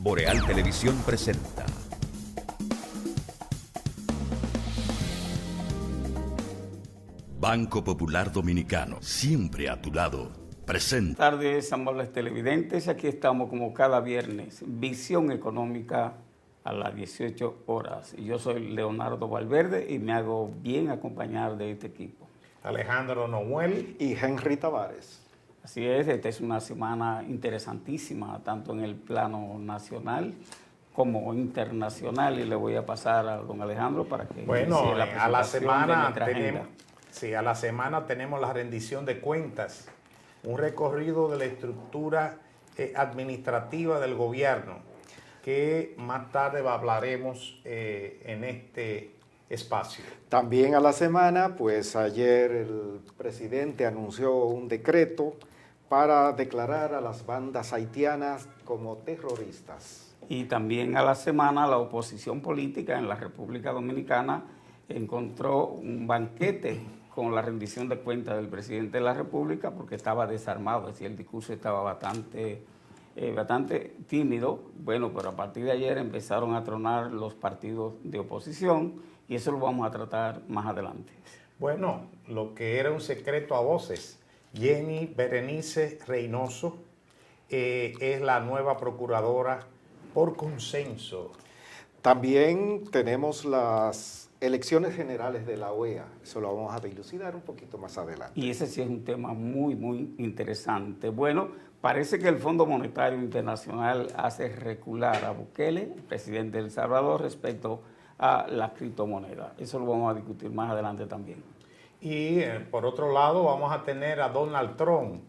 Boreal Televisión presenta Banco Popular Dominicano, siempre a tu lado, presenta. Buenas tardes, amables televidentes. Aquí estamos como cada viernes, Visión Económica a las 18 horas. Y yo soy Leonardo Valverde y me hago bien acompañar de este equipo. Alejandro Noel y Henry Tavares. Así es, esta es una semana interesantísima, tanto en el plano nacional como internacional, y le voy a pasar a don Alejandro para que bueno, la a la semana tenemos, a la semana tenemos la rendición de cuentas, un recorrido de la estructura administrativa del gobierno, que más tarde hablaremos en este espacio. También a la semana, pues ayer el presidente anunció un decreto para declarar a las bandas haitianas como terroristas. Y también a la semana la oposición política en la República Dominicana encontró un banquete con la rendición de cuentas del presidente de la República, porque estaba desarmado, es decir, el discurso estaba bastante tímido. Bueno, pero a partir de ayer empezaron a tronar los partidos de oposición y eso lo vamos a tratar más adelante. Bueno, lo que era un secreto a voces, Jenny Berenice Reynoso es la nueva procuradora por consenso. También tenemos las elecciones generales de la OEA, eso lo vamos a dilucidar un poquito más adelante. Y ese sí es un tema muy, muy interesante. Bueno, parece que el Fondo Monetario Internacional hace recular a Bukele, presidente de El Salvador, respecto a las criptomonedas. Eso lo vamos a discutir más adelante también. Y por otro lado vamos a tener a Donald Trump,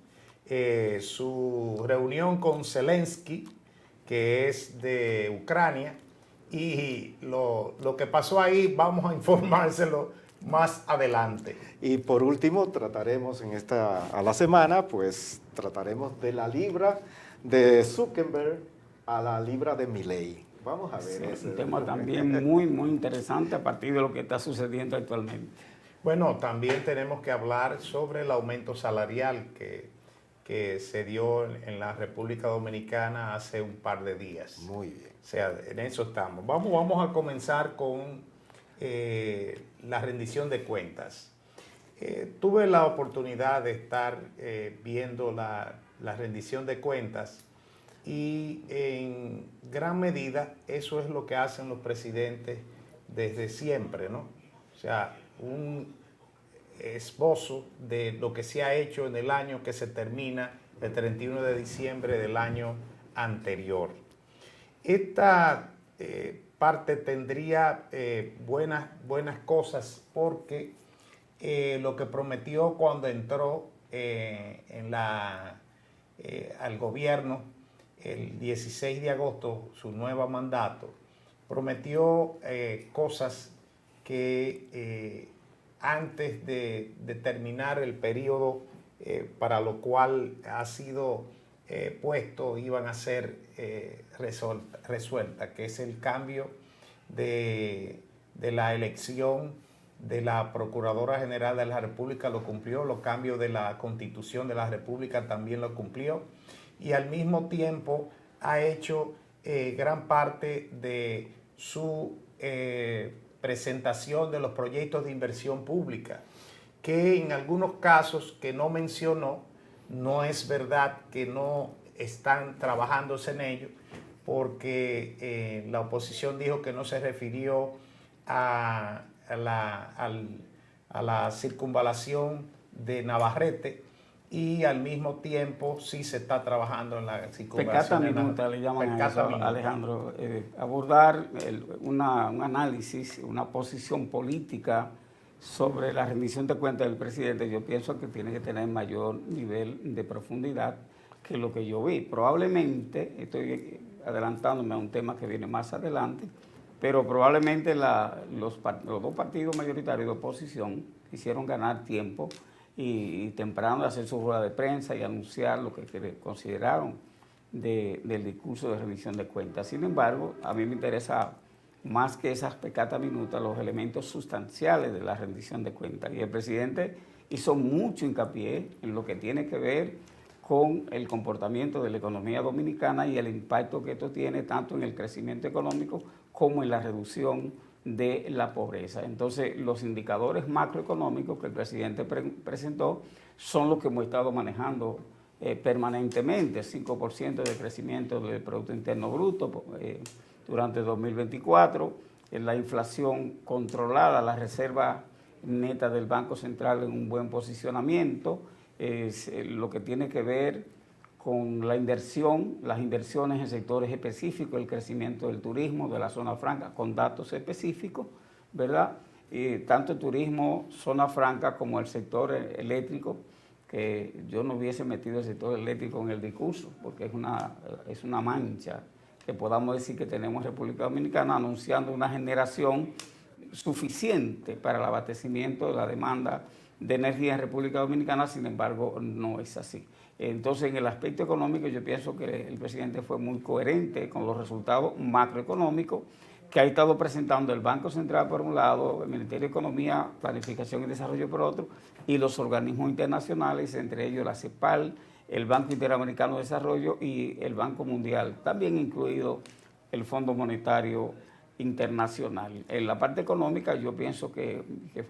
su reunión con Zelensky, que es de Ucrania, y lo que pasó ahí vamos a informárselo más adelante. Y por último trataremos a la semana, pues trataremos de la libra de Zuckerberg a la libra de Milei. Vamos a ver. Sí, es un tema también muy, muy interesante a partir de lo que está sucediendo actualmente. Bueno, también tenemos que hablar sobre el aumento salarial que se dio en la República Dominicana hace un par de días. Muy bien. O sea, en eso estamos. Vamos a comenzar con la rendición de cuentas. Tuve la oportunidad de estar viendo la rendición de cuentas y en gran medida eso es lo que hacen los presidentes desde siempre, ¿no? O sea, un esbozo de lo que se ha hecho en el año que se termina el 31 de diciembre del año anterior. Esta parte tendría buenas cosas, porque lo que prometió cuando entró al gobierno el 16 de agosto, su nuevo mandato, prometió cosas que antes de terminar el periodo para lo cual ha sido puesto iban a ser resueltas, que es el cambio de la elección de la Procuradora General de la República, lo cumplió, los cambios de la Constitución de la República también lo cumplió, y al mismo tiempo ha hecho gran parte de su presentación de los proyectos de inversión pública, que en algunos casos que no mencionó, no es verdad que no están trabajándose en ello, porque la oposición dijo que no se refirió a la circunvalación de Navarrete, y al mismo tiempo sí se está trabajando en la circunvalación. Pecata minuta le llaman a eso, Alejandro. Abordar un análisis, una posición política sobre la rendición de cuentas del presidente, yo pienso que tiene que tener mayor nivel de profundidad que lo que yo vi. Probablemente, estoy adelantándome a un tema que viene más adelante, pero probablemente los dos partidos mayoritarios de oposición quisieron ganar tiempo y temprano hacer su rueda de prensa y anunciar lo que consideraron del discurso de rendición de cuentas. Sin embargo, a mí me interesa más que esas pecata minuta, los elementos sustanciales de la rendición de cuentas. Y el presidente hizo mucho hincapié en lo que tiene que ver con el comportamiento de la economía dominicana y el impacto que esto tiene tanto en el crecimiento económico como en la reducción de la pobreza. Entonces, los indicadores macroeconómicos que el presidente presentó son los que hemos estado manejando permanentemente, 5% de crecimiento del Producto Interno Bruto durante 2024, la inflación controlada, la reserva neta del Banco Central en un buen posicionamiento, lo que tiene que ver con la inversión, las inversiones en sectores específicos, el crecimiento del turismo, de la zona franca, con datos específicos, ¿verdad? Tanto el turismo, zona franca, como el sector eléctrico, que yo no hubiese metido el sector eléctrico en el discurso, porque es una mancha que podamos decir que tenemos en República Dominicana, anunciando una generación suficiente para el abastecimiento de la demanda de energía en República Dominicana. Sin embargo, no es así. Entonces, en el aspecto económico, yo pienso que el presidente fue muy coherente con los resultados macroeconómicos que ha estado presentando el Banco Central por un lado, el Ministerio de Economía, Planificación y Desarrollo por otro, y los organismos internacionales, entre ellos la CEPAL, el Banco Interamericano de Desarrollo y el Banco Mundial, también incluido el Fondo Monetario Internacional. En la parte económica yo pienso que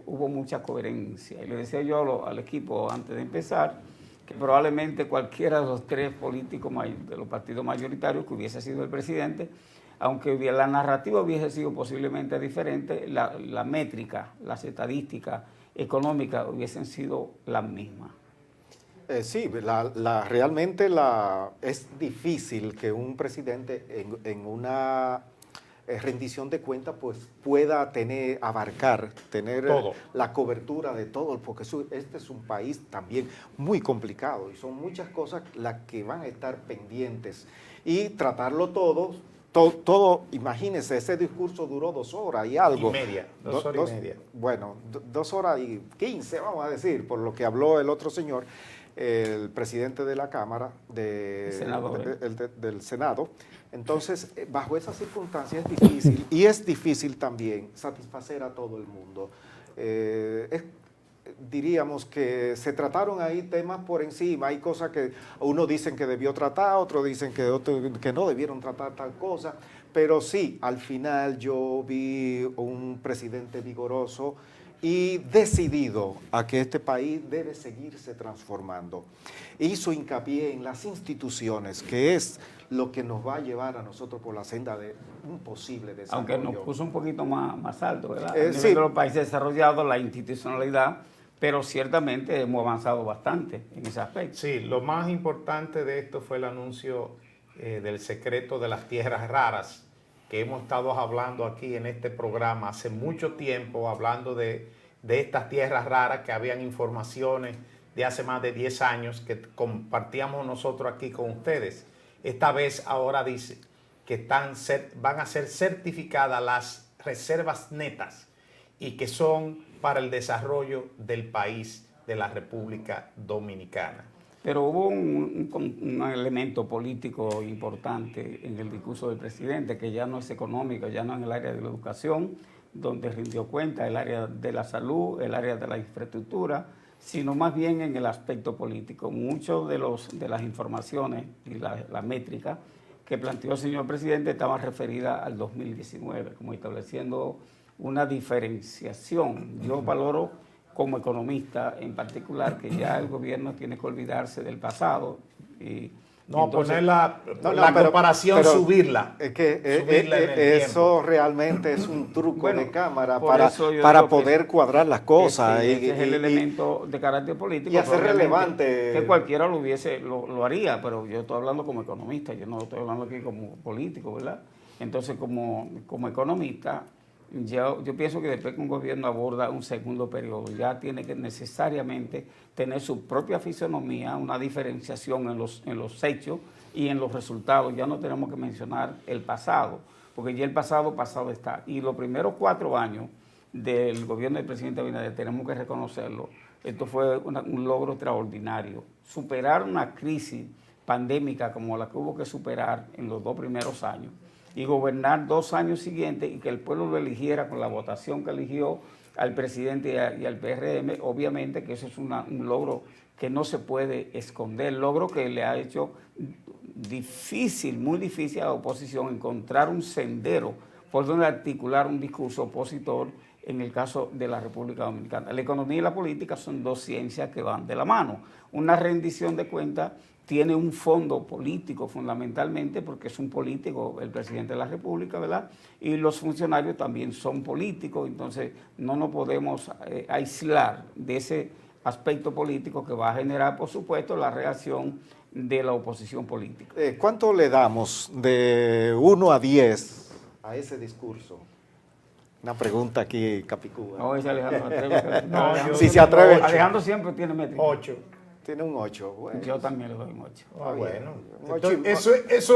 hubo mucha coherencia. Y le decía yo al equipo antes de empezar que probablemente cualquiera de los tres políticos de los partidos mayoritarios que hubiese sido el presidente, aunque la narrativa hubiese sido posiblemente diferente, la métrica, las estadísticas económicas hubiesen sido las mismas. Sí, realmente es difícil que un presidente en una rendición de cuentas pues pueda abarcar todo, la cobertura de todo, porque este es un país también muy complicado y son muchas cosas las que van a estar pendientes y tratarlo todo, imagínense, ese discurso duró 2 horas y algo. Dos horas y media. Bueno, 2 horas y 15, vamos a decir, por lo que habló el otro señor, el presidente de la Cámara, del Senado. Entonces, bajo esas circunstancias es difícil, y es difícil también satisfacer a todo el mundo. Diríamos que se trataron ahí temas por encima, hay cosas que unos dicen que debió tratar, otros dicen que no debieron tratar tal cosa, pero sí, al final yo vi un presidente vigoroso y decidido a que este país debe seguirse transformando. Hizo hincapié en las instituciones, que es lo que nos va a llevar a nosotros por la senda de un posible desarrollo. Aunque nos puso un poquito más alto, ¿verdad? A nivel de los países desarrollados, la institucionalidad, pero ciertamente hemos avanzado bastante en ese aspecto. Sí, lo más importante de esto fue el anuncio del secreto de las tierras raras, que hemos estado hablando aquí en este programa hace mucho tiempo, hablando de estas tierras raras, que habían informaciones de hace más de 10 años que compartíamos nosotros aquí con ustedes. Esta vez ahora dice que van a ser certificadas las reservas netas y que son para el desarrollo del país, de la República Dominicana. Pero hubo un elemento político importante en el discurso del presidente, que ya no es económico, ya no en el área de la educación, donde rindió cuenta, el área de la salud, el área de la infraestructura, sino más bien en el aspecto político. Muchos de las informaciones y la métrica que planteó el señor presidente estaban referidas al 2019, como estableciendo una diferenciación. Yo valoro como economista en particular que ya el gobierno tiene que olvidarse del pasado y no, entonces, poner la comparación, pero subirla. Es que eso realmente es un truco de cámara para poder cuadrar las cosas. Ese es el elemento de carácter político. Y hacer relevante. Que cualquiera lo haría, pero yo estoy hablando como economista, yo no estoy hablando aquí como político, ¿verdad? Entonces, como economista, yo pienso que después que un gobierno aborda un segundo periodo, ya tiene que necesariamente tener su propia fisonomía, una diferenciación en los hechos y en los resultados. Ya no tenemos que mencionar el pasado, porque ya el pasado está. Y los primeros 4 años del gobierno del presidente Abinader, tenemos que reconocerlo, esto fue un logro extraordinario. Superar una crisis pandémica como la que hubo que superar en los 2 primeros años, y gobernar 2 años siguientes y que el pueblo lo eligiera con la votación que eligió al presidente y al PRM, obviamente que eso es un logro que no se puede esconder, logro que le ha hecho difícil, muy difícil a la oposición encontrar un sendero por donde articular un discurso opositor en el caso de la República Dominicana. La economía y la política son dos ciencias que van de la mano. Una rendición de cuentas tiene un fondo político fundamentalmente porque es un político el presidente de la República, ¿verdad? Y los funcionarios también son políticos, entonces no nos podemos aislar de ese aspecto político que va a generar, por supuesto, la reacción de la oposición política. ¿Cuánto le damos de 1 a 10 a ese discurso? Una pregunta aquí, Capicúa. No, es Alejandro. Alejandro, si se atreve. Alejandro siempre tiene métrica. 8. Tiene un 8. Bueno. Yo también le doy un 8. Bueno. Un ocho Entonces,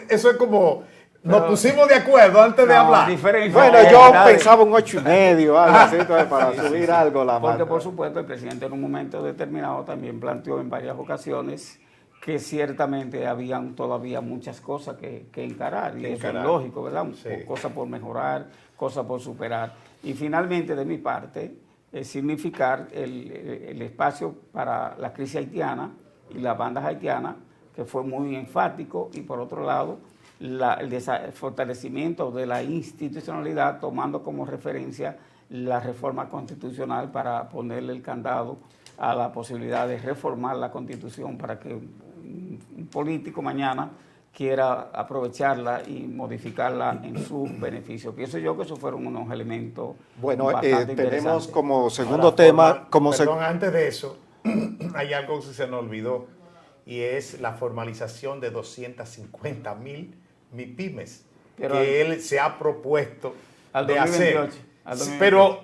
eso es como... Nos pusimos de acuerdo antes de hablar. Bueno, yo pensaba un 8,5, algo así, para subir algo la Porque, marca. por supuesto, el presidente en un momento determinado también planteó en varias ocasiones que ciertamente habían todavía muchas cosas que encarar, y eso es lógico, ¿verdad? Sí. Cosas por mejorar, cosas por superar. Y finalmente, de mi parte, significar el espacio para la crisis haitiana y las bandas haitianas, que fue muy enfático, y por otro lado, el fortalecimiento de la institucionalidad, tomando como referencia la reforma constitucional para ponerle el candado a la posibilidad de reformar la Constitución para que un político mañana quiera aprovecharla y modificarla en su beneficio. Pienso yo que esos fueron unos elementos bastante tenemos interesantes. como segundo tema... Perdón, antes de eso, hay algo que se nos olvidó, y es la formalización de 250,000 MIPYMES que él se ha propuesto al de 2028, hacer. al 2028.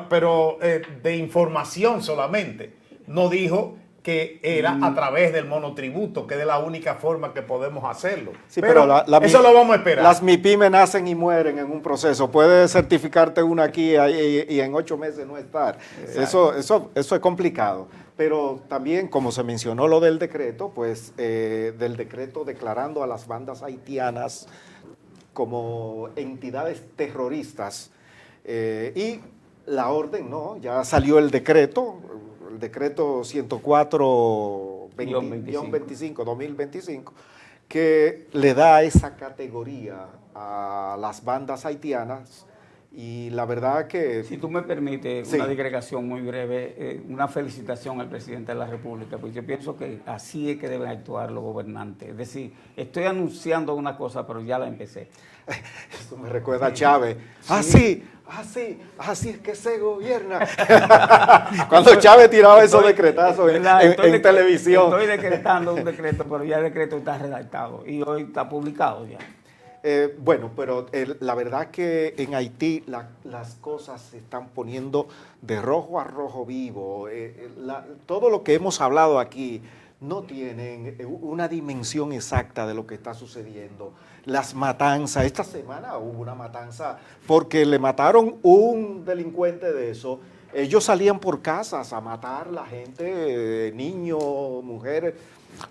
Pero de información solamente. No dijo que era a través del monotributo, que es la única forma que podemos hacerlo. Sí, pero eso lo vamos a esperar. Las MIPYMES nacen y mueren en un proceso. Puedes certificarte una aquí y en 8 meses no estar. Eso es complicado. Pero también, como se mencionó lo del decreto, pues del decreto declarando a las bandas haitianas como entidades terroristas, y la orden, ¿no? Ya salió el decreto 104-2025, que le da esa categoría a las bandas haitianas. Y la verdad que... Si tú me permites, sí, una digregación muy breve, una felicitación al presidente de la República, porque yo pienso que así es que deben actuar los gobernantes. Es decir, estoy anunciando una cosa, pero ya la empecé. Eso me recuerda a Chávez. Así es que se gobierna. Cuando Chávez tiraba esos decretazos en televisión. Estoy decretando un decreto, pero ya el decreto está redactado y hoy está publicado ya. Bueno, pero la verdad que en Haití las cosas se están poniendo de rojo a rojo vivo. Todo lo que hemos hablado aquí no tienen una dimensión exacta de lo que está sucediendo. Las matanzas, esta semana hubo una matanza porque le mataron un delincuente de eso. Ellos salían por casas a matar a la gente, niños, mujeres,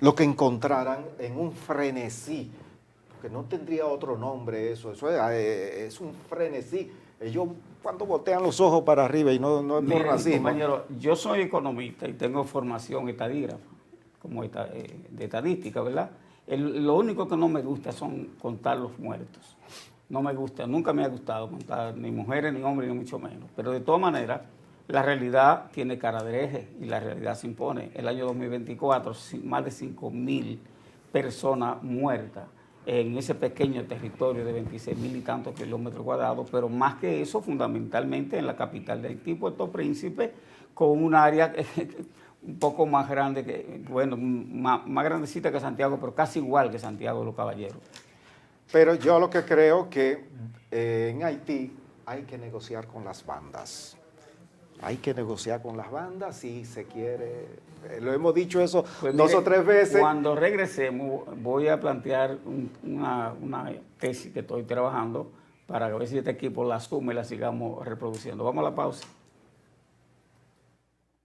lo que encontraran en un frenesí. Que no tendría otro nombre eso es un frenesí. Ellos cuando voltean los ojos para arriba y no es por racismo. Compañero, yo soy economista y tengo formación estadígrafa, como de estadística, ¿verdad? Lo único que no me gusta son contar los muertos. No me gusta, nunca me ha gustado contar ni mujeres, ni hombres, ni mucho menos. Pero de todas maneras, la realidad tiene cara de hereje y la realidad se impone. El año 2024, más de 5,000 personas muertas en ese pequeño territorio de 26,000 y tantos kilómetros cuadrados, pero más que eso, fundamentalmente en la capital de Haití, Puerto Príncipe, con un área un poco más grande, más grandecita que Santiago, pero casi igual que Santiago de los Caballeros. Pero yo lo que creo que en Haití hay que negociar con las bandas. Hay que negociar con las bandas si se quiere. Lo hemos dicho eso pues 2 o 3 veces. Cuando regresemos voy a plantear una tesis que estoy trabajando para ver si este equipo la asume y la sigamos reproduciendo. Vamos a la pausa.